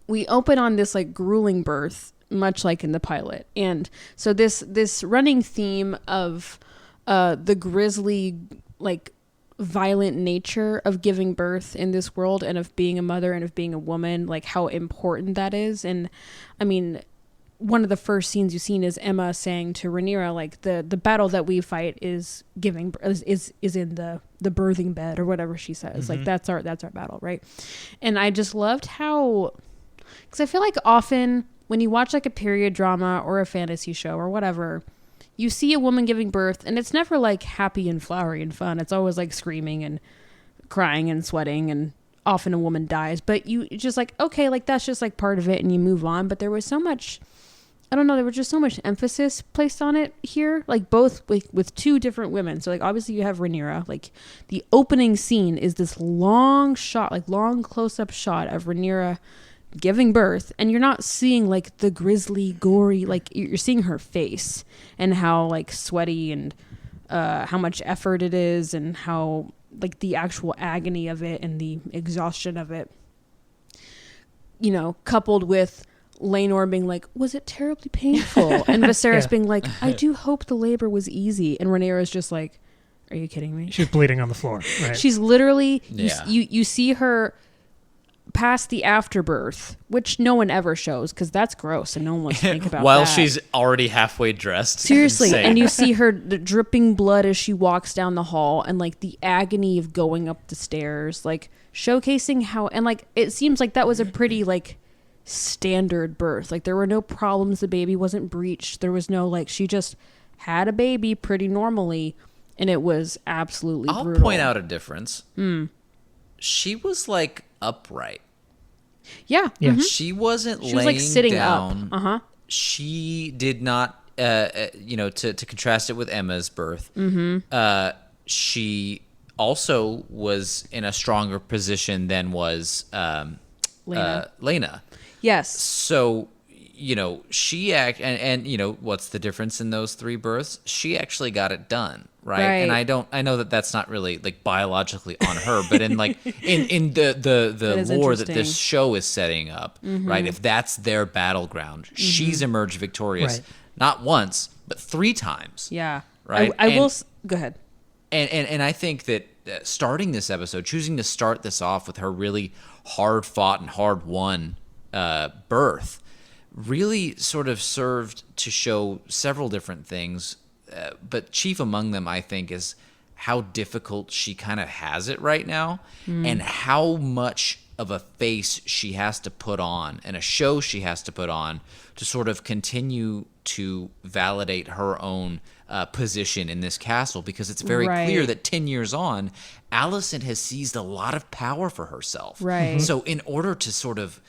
we open on this like grueling birth, much like in the pilot. And so this running theme of the grisly, like violent nature of giving birth in this world and of being a mother and of being a woman, like how important that is. And I mean, one of the first scenes you've seen is Emma saying to Rhaenyra, like the battle that we fight is giving is in the birthing bed or whatever she says. Like that's our battle, right? And I just loved how, because I feel like often when you watch like a period drama or a fantasy show or whatever, you see a woman giving birth and it's never like happy and flowery and fun. It's always like screaming and crying and sweating, and often a woman dies. But you just like, okay, like that's just like part of it and you move on. But there was so much, I don't know, there was just so much emphasis placed on it here, like both with two different women. So like obviously you have Rhaenyra, like the opening scene is this long shot, like long close-up shot of Rhaenyra giving birth, and you're not seeing like the grisly, gory, like you're seeing her face and how like sweaty and how much effort it is and how like the actual agony of it and the exhaustion of it, you know, coupled with Laenor being like, was it terribly painful? And Viserys being like, I do hope the labor was easy. And Rhaenyra is just like, are you kidding me? She's bleeding on the floor. Right? She's literally, you see her past the afterbirth, which no one ever shows because that's gross and no one wants to think about while that. She's already halfway dressed. Seriously. And you see her dripping blood as she walks down the hall and like the agony of going up the stairs, like showcasing how, and like it seems like that was a pretty like standard birth. Like there were no problems, the baby wasn't breached, there was no like, she just had a baby pretty normally, and it was absolutely brutal. I'll point out a difference. She was like upright. Yeah. She wasn't she laying was like sitting down. up. She did not to contrast it with Emma's birth. She also was in a stronger position than was Laena. Yes. So, you know, she and you know, what's the difference in those three births? She actually got it done, right? And I know that that's not really like biologically on her, but in like in the lore that this show is setting up, right? If that's their battleground, she's emerged victorious not once, but 3 times. Yeah. Right. I will go ahead. And I think that starting this episode, choosing to start this off with her really hard fought and hard won birth, really sort of served to show several different things, but chief among them, I think, is how difficult she kind of has it right now, and how much of a face she has to put on and a show she has to put on to sort of continue to validate her own position in this castle, because it's very clear that 10 years on, Alicent has seized a lot of power for herself. Right. So in order to sort of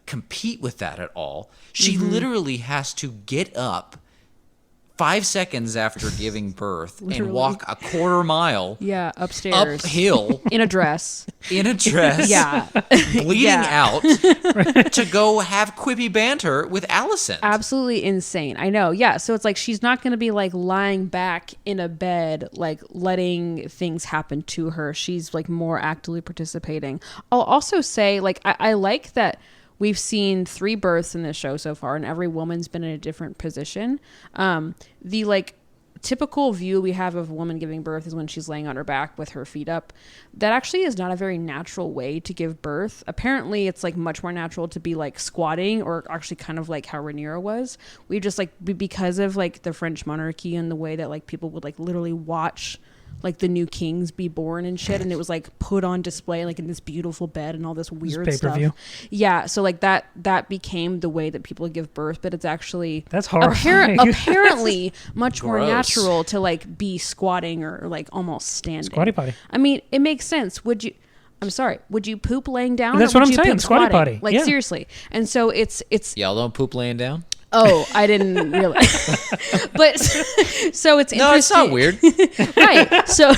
compete with that at all, she literally has to get up 5 seconds after giving birth and walk a quarter mile upstairs uphill in a dress bleeding out to go have quippy banter with Alicent. Absolutely insane. I know. Yeah. So it's like she's not going to be like lying back in a bed like letting things happen to her. She's like more actively participating. I'll also say like I like that we've seen 3 births in this show so far, and every woman's been in a different position. The like typical view we have of a woman giving birth is when she's laying on her back with her feet up. That actually is not a very natural way to give birth. Apparently, it's like much more natural to be like squatting, or actually kind of like how Rhaenyra was. We just like because of like the French monarchy and the way that like people would like literally watch like the new kings be born and shit, and it was like put on display like in this beautiful bed and all this weird stuff. Yeah, so like that became the way that people give birth, but it's actually that's horrifying. Apparently much more natural to like be squatting or like almost standing. Squatty potty. I mean, it makes sense. Would you poop laying down? That's what I'm saying. Squatty potty. Like seriously. And so it's y'all don't poop laying down? Oh, I didn't realize. But so it's interesting. No, it's not weird. Right. So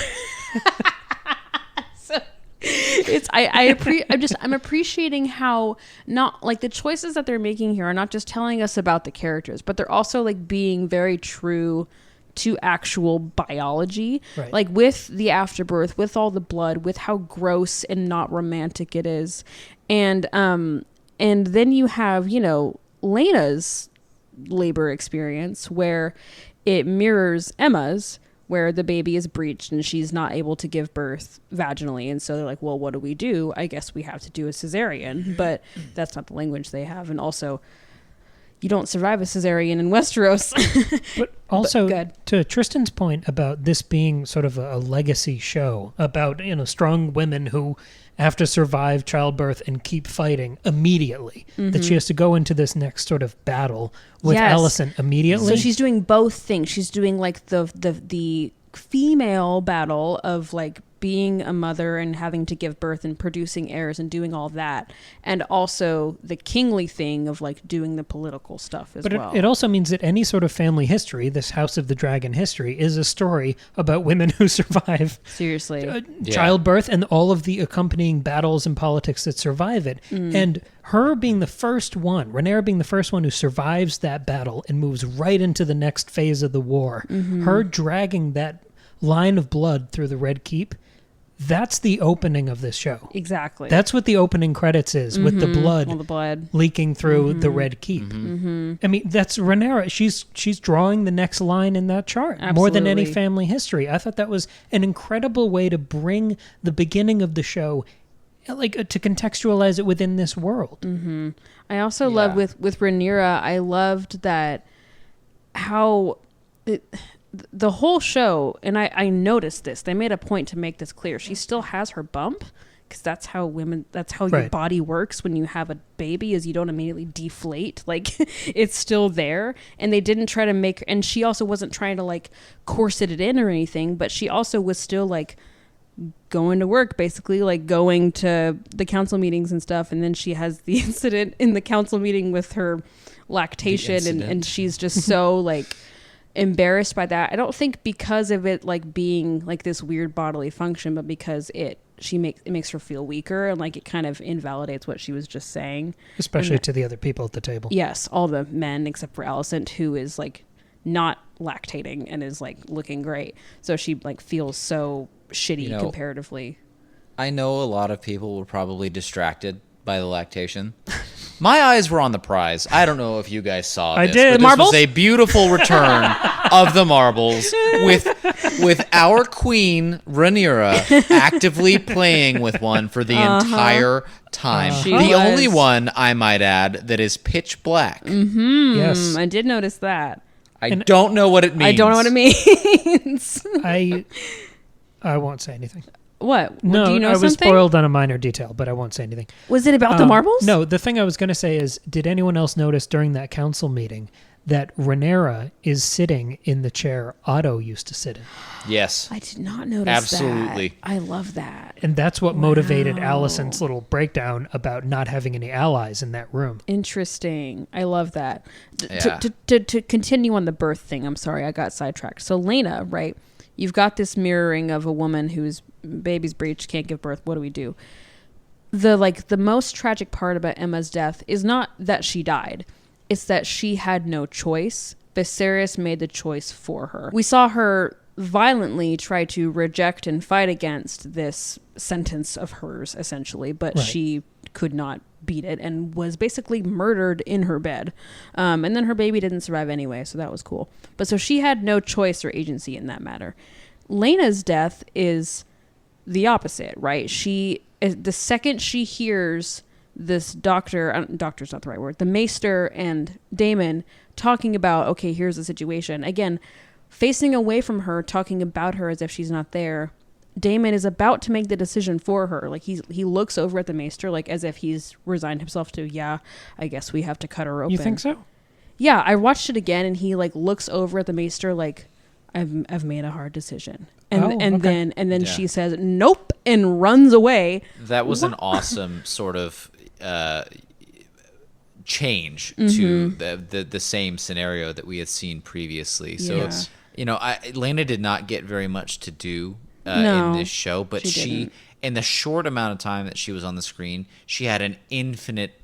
it's I'm appreciating how not like the choices that they're making here are not just telling us about the characters, but they're also like being very true to actual biology. Right. Like with the afterbirth, with all the blood, with how gross and not romantic it is. And And then you have, Laena's labor experience where it mirrors Emma's, where the baby is breached and she's not able to give birth vaginally. And so they're like, well, what do we do? I guess we have to do a cesarean, but that's not the language they have. And also, you don't survive a cesarean in Westeros. But also, But to Tristan's point about this being sort of a legacy show about, strong women who have to survive childbirth and keep fighting immediately, that she has to go into this next sort of battle with Yes. Alicent immediately. So she's doing both things. She's doing like the female battle of like being a mother and having to give birth and producing heirs and doing all that, and also the kingly thing of like doing the political stuff as But well. it also means that any sort of family history, this House of the Dragon history, is a story about women who survive Seriously. childbirth and all of the accompanying battles and politics that survive it. And her being the first one, Rhaenyra being the first one who survives that battle and moves right into the next phase of the war, her dragging that line of blood through the Red Keep, that's the opening of this show. Exactly. That's what the opening credits is, with the blood all the blood. leaking through the Red Keep. I mean, that's Rhaenyra. She's drawing the next line in that chart more than any Absolutely. family history. I thought that was an incredible way to bring the beginning of the show, like to contextualize it within this world. I also love with Rhaenyra, I loved that how the whole show, and I noticed this, they made a point to make this clear. She still has her bump, because that's how your Right. body works when you have a baby, is you don't immediately deflate. Like, it's still there. And they didn't try to make, and she also wasn't trying to like corset it in or anything, but she also was still like going to work, basically, like going to the council meetings and stuff. And then she has the incident in the council meeting with her lactation, and she's just so like embarrassed by that. I don't think because of it like being like this weird bodily function, but because it makes her feel weaker, and like it kind of invalidates what she was just saying, Especially to the other people at the table. yes, all the men except for Alicent, who is like not lactating and is like looking great, so she like feels so shitty comparatively. I know a lot of people were probably distracted by the lactation. My eyes were on the prize. I don't know if you guys saw I this. did. But this Marbles? was a beautiful return of the marbles with our queen Rhaenyra actively playing with one for the entire time. She The was. only one, I might add, that is pitch black. Yes. I did notice that. I don't know what it means. I don't know what it means. I won't say anything. What? No, Do you know I was something? spoiled on a minor detail, but I won't say anything. Was it about the marbles? No, the thing I was going to say is, did anyone else notice during that council meeting that Rhaenyra is sitting in the chair Otto used to sit in? Yes. I did not notice Absolutely. that. I love that. And that's what motivated Alicent's little breakdown about not having any allies in that room. Interesting. I love that. Yeah. To continue on the birth thing, I'm sorry, I got sidetracked. So Laena, right? You've got this mirroring of a woman whose baby's breached, can't give birth. What do we do? The most tragic part about Emma's death is not that she died. It's that she had no choice. Viserys made the choice for her. We saw her violently try to reject and fight against this sentence of hers, essentially, but Right. she could not beat it and was basically murdered in her bed. And then her baby didn't survive anyway, so that was cool. But so she had no choice or agency in that matter. Laena's death is the opposite, right? The second she hears this doctor's not the right word, the maester and Daemon talking about, okay, here's the situation. Again, facing away from her, talking about her as if she's not there. Daemon is about to make the decision for her. Like he looks over at the maester, like as if he's resigned himself to, yeah, I guess we have to cut her open. You think so? Yeah, I watched it again, and he like looks over at the maester, like I've made a hard decision, and okay. then Yeah. she says nope and runs away. That was an awesome sort of change to the same scenario that we had seen previously. So, Yeah. Laena did not get very much to do No, in this show, but she didn't. in the short amount of time that she was on the screen, she had an infinite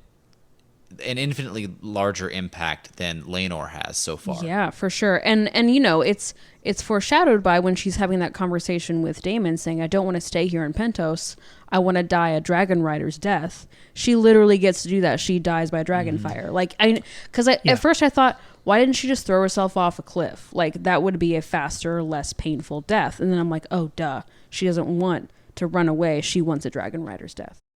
an infinitely larger impact than Laenor has so far. Yeah, for sure. And it's foreshadowed by when she's having that conversation with Daemon saying, I don't want to stay here in Pentos. I want to die a dragon rider's death. She literally gets to do that. She dies by dragon fire. Like, at first I thought, why didn't she just throw herself off a cliff? Like, that would be a faster, less painful death. And then I'm like, oh, duh. She doesn't want to run away. She wants a dragon rider's death.